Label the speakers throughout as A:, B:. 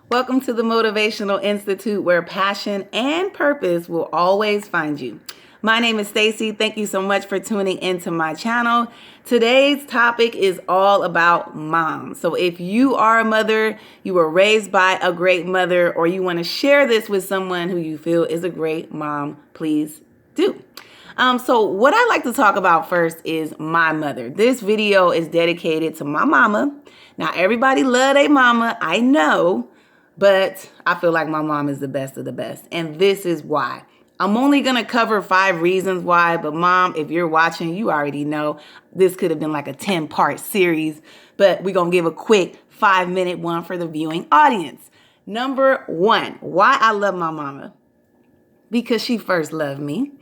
A: Welcome to the Motivational Institute, where passion and purpose will always find you. My name is Stacy. Thank you so much for tuning into my channel. Today's topic is all about moms. So if you are a mother, you were raised by a great mother, or you want to share this with someone who you feel is a great mom, please do. So what I like to talk about first is my mother. This video is dedicated to my mama. Now, everybody love their mama, I know, but I feel like my mom is the best of the best. And this is why. I'm only going to cover 5 reasons why, but mom, if you're watching, you already know this could have been like a 10-part series, but we're going to give a quick 5-minute one for the viewing audience. Number 1, why I love my mama. Because she first loved me.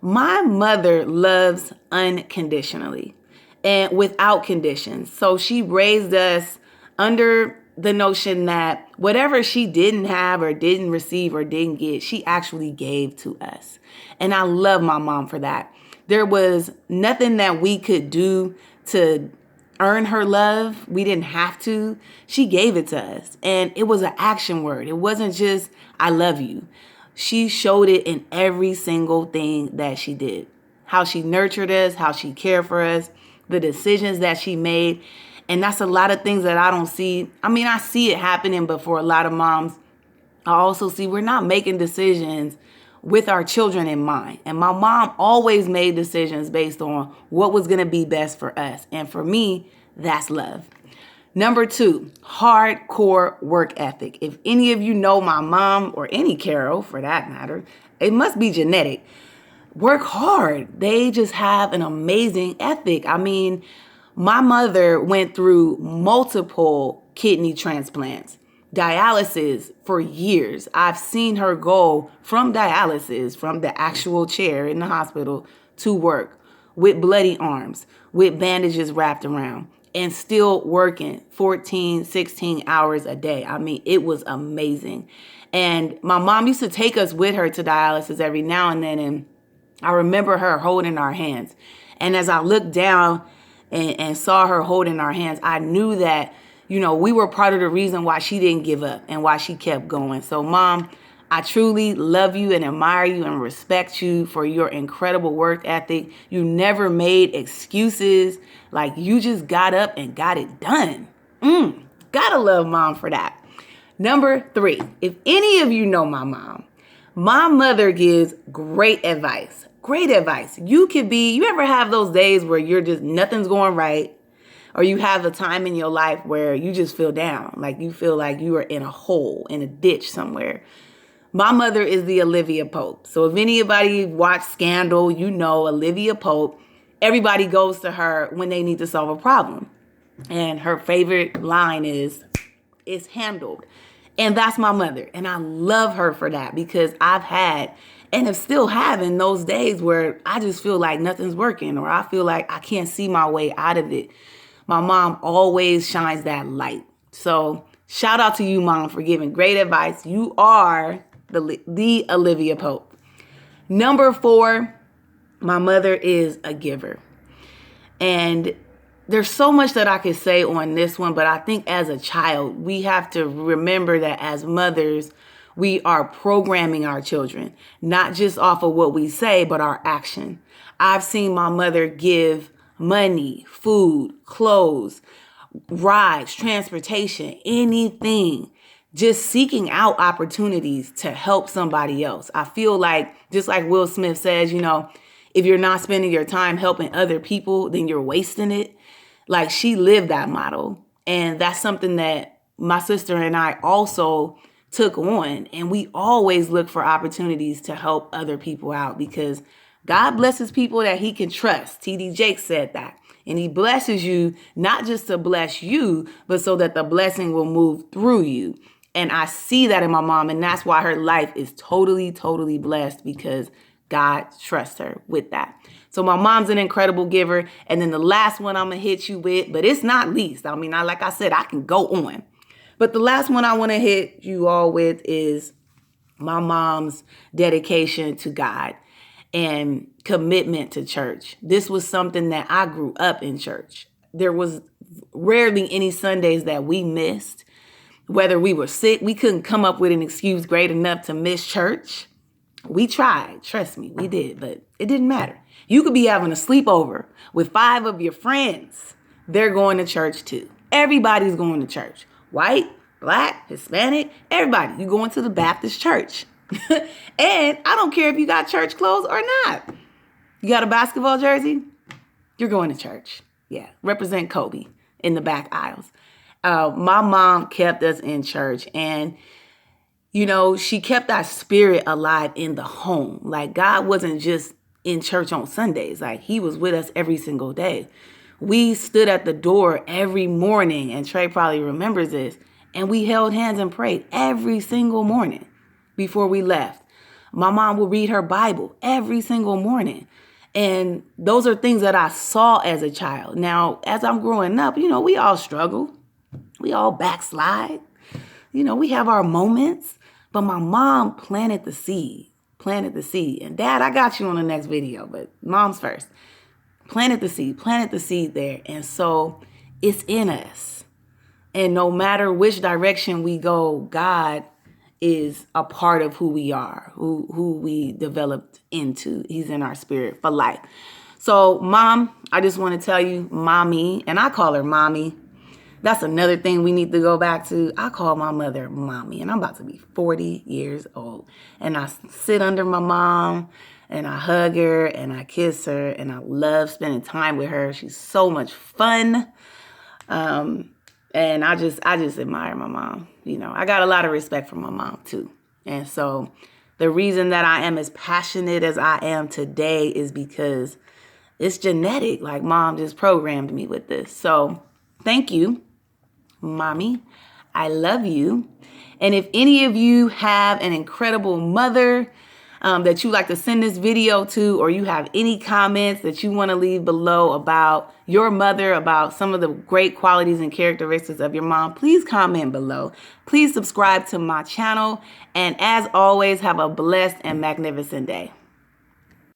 A: My mother loves unconditionally and without conditions. So she raised us under the notion that whatever she didn't have or didn't receive or didn't get, she actually gave to us. And I love my mom for that. There was nothing that we could do to earn her love. We didn't have to. She gave it to us. And it was an action word. It wasn't just, I love you. She showed it in every single thing that she did. How she nurtured us, how she cared for us, the decisions that she made. And that's a lot of things that I don't see. I mean, I see it happening, but for a lot of moms, I also see we're not making decisions with our children in mind. And my mom always made decisions based on what was going to be best for us. And for me, that's love. Number 2, hardcore work ethic. If any of you know my mom, or any Carol for that matter, it must be genetic. Work hard. They just have an amazing ethic. I mean, my mother went through multiple kidney transplants, dialysis for years. I've seen her go from dialysis, from the actual chair in the hospital, to work with bloody arms, with bandages wrapped around, and still working 14, 16 hours a day. I mean, it was amazing. And my mom used to take us with her to dialysis every now and then, and I remember her holding our hands. And as I looked down and saw her holding our hands, I knew that, we were part of the reason why she didn't give up and why she kept going. So mom, I truly love you and admire you and respect you for your incredible work ethic. You never made excuses. Like, you just got up and got it done. Gotta love mom for that. Number 3, if any of you know my mom, my mother gives great advice. Great advice. You ever have those days where you're just, nothing's going right, or you have a time in your life where you just feel down, like you feel like you are in a hole, in a ditch somewhere. My mother is the Olivia Pope. So if anybody watched Scandal, you know Olivia Pope. Everybody goes to her when they need to solve a problem. And her favorite line is, "It's handled." And that's my mother. And I love her for that, because I've had and am still having those days where I just feel like nothing's working, or I feel like I can't see my way out of it. My mom always shines that light. So shout out to you, mom, for giving great advice. You are the Olivia Pope. Number 4, my mother is a giver. And there's so much that I could say on this one, but I think as a child, we have to remember that as mothers, we are programming our children, not just off of what we say, but our action. I've seen my mother give money, food, clothes, rides, transportation, anything, just seeking out opportunities to help somebody else. I feel like, just like Will Smith says, if you're not spending your time helping other people, then you're wasting it. Like, she lived that model. And that's something that my sister and I also took on. And we always look for opportunities to help other people out, because God blesses people that he can trust. T.D. Jakes said that. And he blesses you not just to bless you, but so that the blessing will move through you. And I see that in my mom. And that's why her life is totally, totally blessed, because God trusts her with that. So my mom's an incredible giver. And then the last one I'm going to hit you with, but it's not least. I mean, like I said, I can go on. But the last one I want to hit you all with is my mom's dedication to God and commitment to church. This was something that I grew up in church. There was rarely any Sundays that we missed. Whether we were sick, we couldn't come up with an excuse great enough to miss church. We tried, trust me, we did, but it didn't matter. You could be having a sleepover with 5 of your friends. They're going to church too. Everybody's going to church. White, black, Hispanic, everybody. You going to the Baptist church. And I don't care if you got church clothes or not. You got a basketball jersey? You're going to church. Yeah, represent Kobe in the back aisles. My mom kept us in church, and you know, she kept our spirit alive in the home. Like, God wasn't just in church on Sundays. Like, he was with us every single day. We stood at the door every morning, and Trey probably remembers this, and we held hands and prayed every single morning before we left. My mom would read her Bible every single morning. And those are things that I saw as a child. Now, as I'm growing up, you know, we all struggle. We all backslide. You know, we have our moments. But my mom planted the seed. And Dad, I got you on the next video, but mom's first. Planted the seed there. And so it's in us. And no matter which direction we go, God is a part of who we are, who we developed into. He's in our spirit for life. So, Mom, I just want to tell you, Mommy, and I call her Mommy. That's another thing we need to go back to. I call my mother Mommy, and I'm about to be 40 years old. And I sit under my mom, and I hug her, and I kiss her, and I love spending time with her. She's so much fun. And I just admire my mom. You know, I got a lot of respect for my mom, too. And so the reason that I am as passionate as I am today is because it's genetic. Like, Mom just programmed me with this. So thank you, Mommy. I love you. And if any of you have an incredible mother that you like to send this video to, or you have any comments that you want to leave below about your mother, about some of the great qualities and characteristics of your mom, please comment below. Please subscribe to my channel. And as always, have a blessed and magnificent day.